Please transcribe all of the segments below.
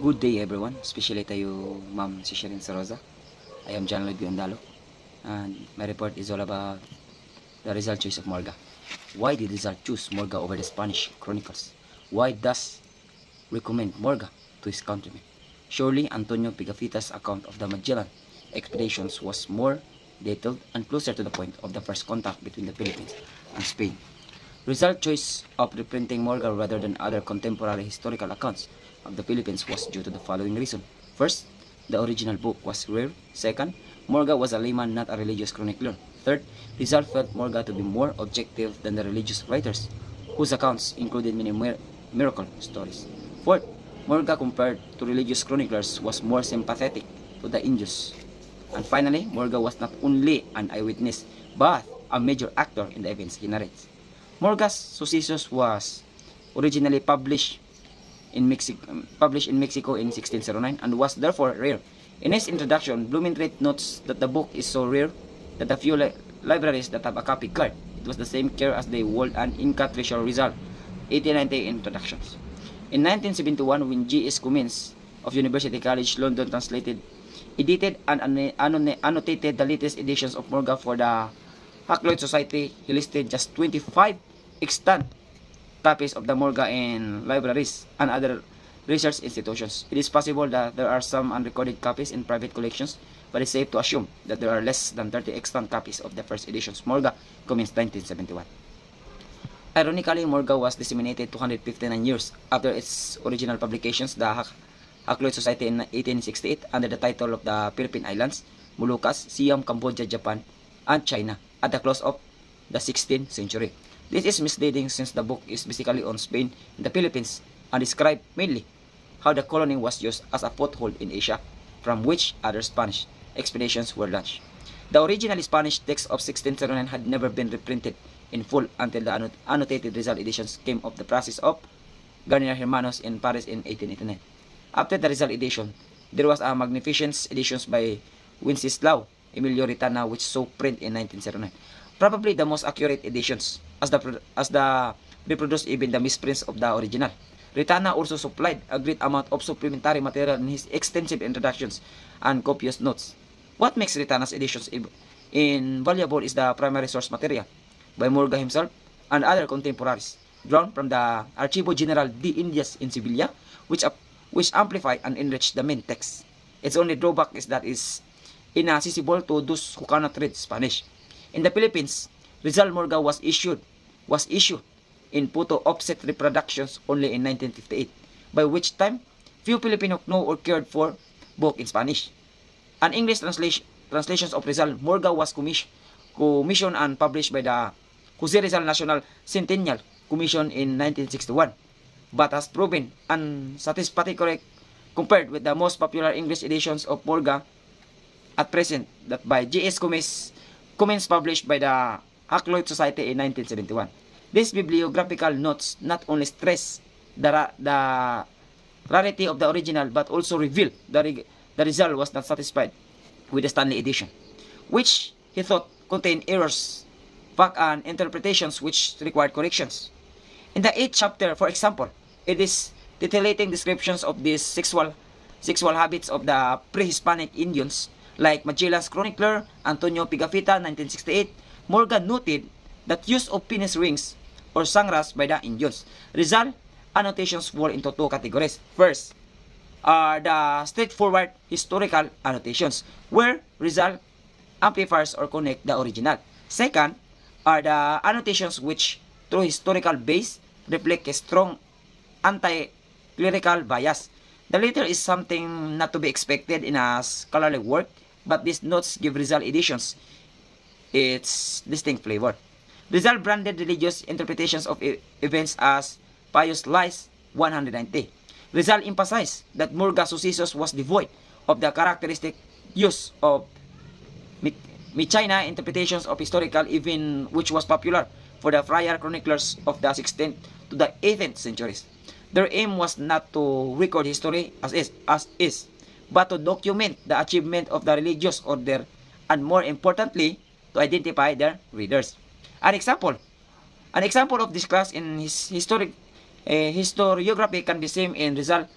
Good day everyone, especially tayo Ma'am si Sherin Sarosa. I am John Lloyd Biondalo and my report is all about the Rizal choice of Morga. Why did Rizal choose Morga over the Spanish chronicles? Why does recommend Morga to his countrymen? Surely Antonio Pigafetta's account of the Magellan expeditions was more detailed and closer to the point of the first contact between the Philippines and Spain. Rizal's choice of reprinting Morga rather than other contemporary historical accounts of the Philippines was due to the following reason. First, the original book was rare. Second, Morga was a layman, not a religious chronicler. Third, Rizal felt Morga to be more objective than the religious writers, whose accounts included many miracle stories. Fourth, Morga compared to religious chroniclers was more sympathetic to the Indians. And finally, Morga was not only an eyewitness, but a major actor in the events he narrates. Morga's Sucesos was originally published in Mexico in 1609 and was therefore rare. In his introduction, Blumentritt notes that the book is so rare that a few libraries that have a copy card. It was the same care as they hold an Inca treasure Rizal. 1890 introductions. In 1971, when G.S. Cummins of University College London edited and annotated the latest editions of Morga for the Hakluyt Society, he listed just 25 extant copies of the Morga in libraries and other research institutions. It is possible that there are some unrecorded copies in private collections, but it's safe to assume that there are less than 30 extant copies of the first editions Morga, Cummins 1971. Ironically, Morga was disseminated 259 years after its original publications, the Hakluyt Society in 1868, under the title of the Philippine Islands, Moluccas, Siam, Cambodia, Japan, and China, at the close of the 16th century. This is misleading since the book is basically on Spain and the Philippines and describes mainly how the colony was used as a foothold in Asia, from which other Spanish expeditions were launched. The original Spanish text of 1609 had never been reprinted in full until the annotated Rizal editions came of the process of Garnier Hermanos in Paris in 1889. After the Rizal edition, there was a magnificent edition by Wenceslao Emilio Ritana which saw print in 1909. Probably the most accurate editions, as the reproduced even the misprints of the original. Ritana also supplied a great amount of supplementary material in his extensive introductions and copious notes. What makes Ritana's editions invaluable is the primary source material by Morga himself and other contemporaries, drawn from the Archivo General de Indias in Sevilla, which amplify and enrich the main text. Its only drawback is that it is inaccessible to those who cannot read Spanish. In the Philippines, Rizal Morga was issued in photo offset reproductions only in 1958, by which time few Filipinos know or cared for book in Spanish. An English translations of Rizal Morga was commissioned and published by the Jose Rizal National Centennial Commission in 1961, but has proven unsatisfactory compared with the most popular English editions of Morga at present, that by G.S. Cummins published by the Hakluyt Society in 1971. These bibliographical notes not only stress the rarity of the original but also reveal the Rizal was not satisfied with the Stanley edition, which he thought contained errors, fact and interpretations which required corrections. In the 8th chapter, for example, it is detailing descriptions of these sexual habits of the pre-Hispanic Indians, like Magellan's chronicler Antonio Pigafetta, 1968. Morgan noted that use of penis rings or sangras by the Indians. Rizal annotations fall into two categories. First are the straightforward historical annotations, where Rizal amplifies or connect the original. Second are the annotations which, through historical base, reflect a strong anti-clerical bias. The latter is something not to be expected in a scholarly work, but these notes give Rizal editions its distinct flavor. Rizal branded religious interpretations of events as pious lies 190. Rizal emphasized that Morga Sucesos was devoid of the characteristic use of China interpretations of historical event which was popular for the friar chroniclers of the 16th to the 18th centuries. Their aim was not to record history as is, but to document the achievement of the religious order and, more importantly, to identify their readers. An example of this class in his historiography can be seen in Rizal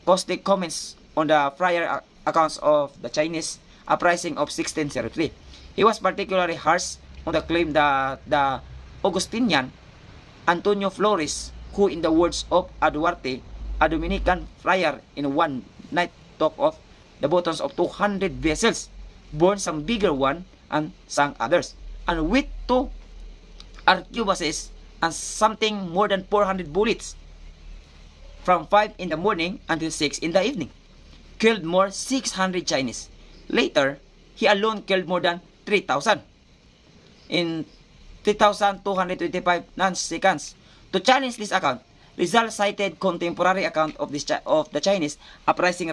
caustic comments on the prior accounts of the Chinese uprising of 1603. He was particularly harsh on the claim that the Augustinian Antonio Flores, who in the words of Duarte, a Dominican friar, in one night took off the buttons of 200 vessels, burned some bigger one, and sank others, and with 2 arquebuses and something more than 400 bullets from 5 in the morning until 6 in the evening, killed more 600 Chinese. Later, he alone killed more than 3,000. In 3,225 non-seconds. To challenge this account, Rizal cited contemporary account of the Chinese uprising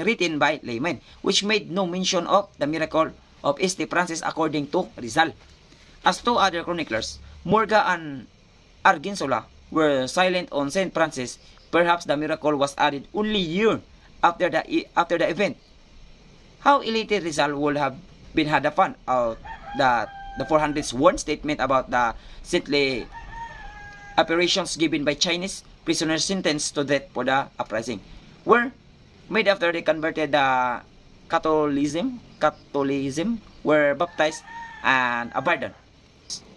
written by laymen, which made no mention of the miracle of Este Francis according to Rizal. As 2 other chroniclers, Morga and Argensola, were silent on Saint Francis, perhaps the miracle was added only a year after the event. How elated Rizal would have been had the fun of the 400's sworn statement about the saintly apparitions given by Chinese prisoners sentenced to death for the uprising, were made after they converted the Catholicism, were baptized and abandoned.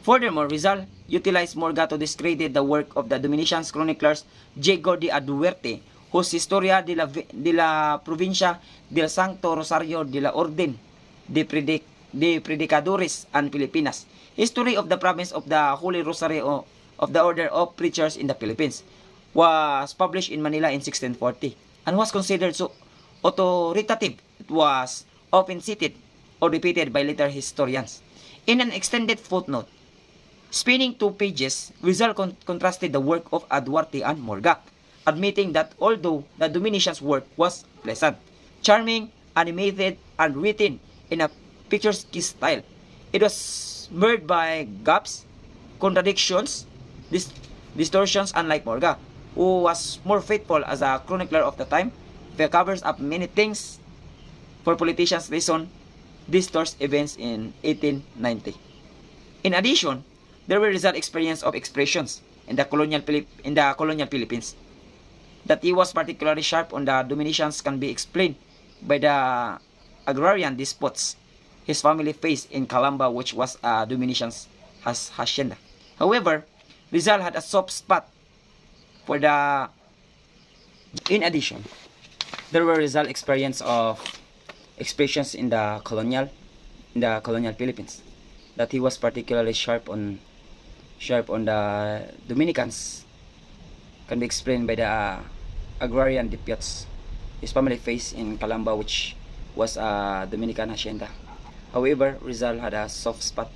Furthermore, Rizal utilized Morga to discredit the work of the Dominician chroniclers Diego de Duarte, whose Historia de la Provincia del Santo Rosario de la Orden de Predicadores and Filipinas, History of the Province of the Holy Rosary of the Order of Preachers in the Philippines, was published in Manila in 1640 and was considered so authoritative it was often cited or repeated by later historians. In an extended footnote, spanning 2 pages, Rizal contrasted the work of Duarte and Morga, admitting that although the Dominicians' work was pleasant, charming, animated, and written in a picturesque style, it was marred by gaps, contradictions, distortions, unlike Morga, who was more faithful as a chronicler of the time. He covers up many things for politicians' reason, distorts events in 1890. In addition, there were Rizal experience of expressions in the colonial Philippines. That he was particularly sharp on the Dominicians can be explained by the agrarian disputes his family faced in Calamba, which was a Dominician's hacienda. However, Rizal had a soft spot for the... In addition, there were Rizal experience of expressions in the colonial Philippines. That he was particularly sharp on the Dominicans can be explained by the agrarian disputes his family faced in Calamba, which was a Dominican hacienda. However, Rizal had a soft spot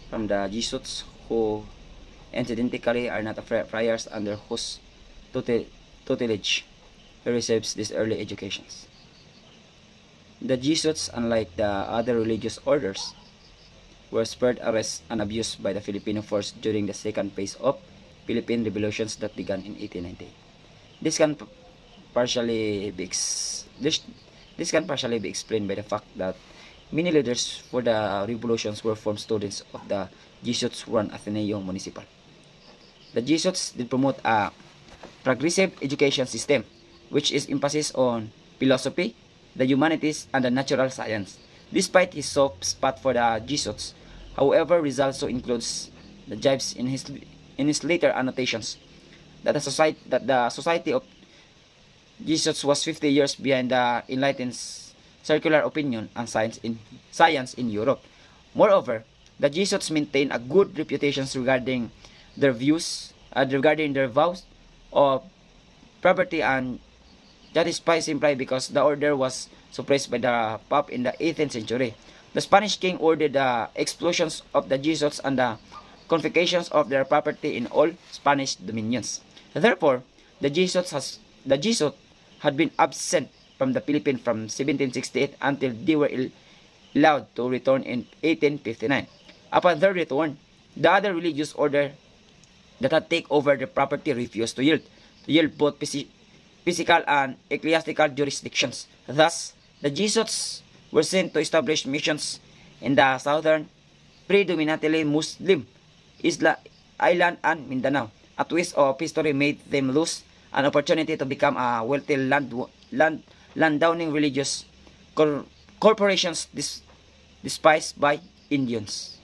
from the Jesuits, who incidentally are not friars under whose tutelage he receives these early educations. The Jesuits, unlike the other religious orders, were spared arrest and abuse by the Filipino force during the second phase of Philippine revolutions that began in 1890. This can partially be explained by the fact that many leaders for the revolutions were former students of the Jesuits-run Ateneo Municipal. The Jesuits did promote a progressive education system, which is emphasis on philosophy, the humanities, and the natural science. Despite his soft spot for the Jesuits, however, Rizal also includes the jibes in his later annotations that the society of Jesuits was 50 years behind the enlightened circular opinion and science in Europe. Moreover, the Jesuits maintained a good reputation regarding their vows of property, and that is simply because the order was suppressed by the Pope in the 18th century. The Spanish king ordered the expulsions of the Jesuits and the confiscations of their property in all Spanish dominions. Therefore, the Jesuits had been absent from the Philippines from 1768 until they were allowed to return in 1859. Upon their return, the other religious order that had taken over the property refused to yield both physical and ecclesiastical jurisdictions. Thus, the Jesuits were sent to establish missions in the southern, predominantly Muslim island and Mindanao. A twist of history made them lose an opportunity to become a wealthy landowning religious corporations despised by Indians.